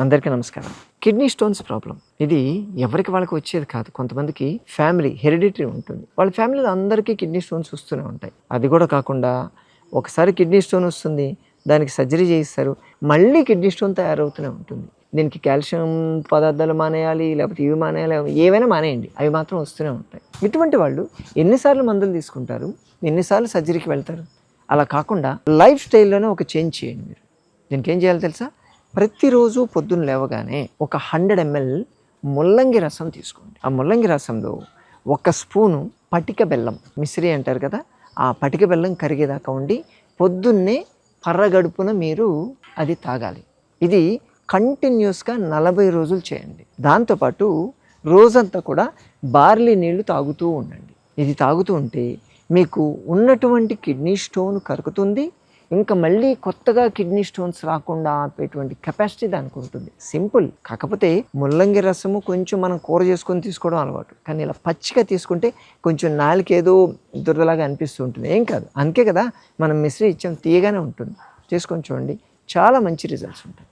అందరికీ నమస్కారం. Kidney stones problem ఇది ఎవరికి వాళ్ళకి వచ్చేది కాదు. కొంతమందికి ఫ్యామిలీ హెరిడిటరీ ఉంటుంది. వాళ్ళ ఫ్యామిలీలో అందరికీ కిడ్నీ స్టోన్స్ వస్తూనే ఉంటాయి. అది కూడా కాకుండా ఒకసారి కిడ్నీ స్టోన్ వస్తుంది, దానికి సర్జరీ చేయిస్తారు, మళ్ళీ కిడ్నీ స్టోన్ తయారవుతూనే ఉంటుంది. దీనికి కాల్షియం పదార్థాలు మానేయాలి, లేకపోతే ఇవి మానేయాలి, ఏవైనా మానేయండి, అవి మాత్రం వస్తూనే ఉంటాయి. ఇటువంటి వాళ్ళు ఎన్నిసార్లు మందులు తీసుకుంటారు, ఎన్నిసార్లు సర్జరీకి వెళ్తారు? అలా కాకుండా లైఫ్ స్టైల్లోనే ఒక చేంజ్ చేయండి. మీరు దీనికి ఏం చేయాలో తెలుసా? ప్రతిరోజు పొద్దున్న లేవగానే ఒక 100 ml ముల్లంగి రసం తీసుకోండి. ఆ ముల్లంగి రసంలో 1 స్పూను పటిక బెల్లం, మిశ్రీ అంటారు కదా, ఆ పటిక బెల్లం కరిగేదాకా ఉండి పొద్దున్నే పర్రగడుపున మీరు అది తాగాలి. ఇది కంటిన్యూస్గా 40 రోజులు చేయండి. దాంతోపాటు రోజంతా కూడా బార్లీ నీళ్లు తాగుతూ ఉండండి. ఇది తాగుతూ ఉంటే మీకు ఉన్నటువంటి కిడ్నీ స్టోన్ కరుగుతుంది. ఇంకా మళ్ళీ కొత్తగా కిడ్నీ స్టోన్స్ రాకుండా ఆపేటువంటి కెపాసిటీ దానికి ఉంటుంది. సింపుల్. కాకపోతే ముల్లంగి రసము కొంచెం మనం కూర చేసుకొని తీసుకోవడం అలవాటు, కానీ ఇలా పచ్చిగా తీసుకుంటే కొంచెం నాలుకేదో దురదలాగా అనిపిస్తూ ఉంటుంది. ఏం కాదు, అందుకే కదా మనం మిశ్రీ ఇచ్చాం, తీయగానే ఉంటుంది. చేసుకొని చూడండి, చాలా మంచి రిజల్ట్స్ ఉంటాయి.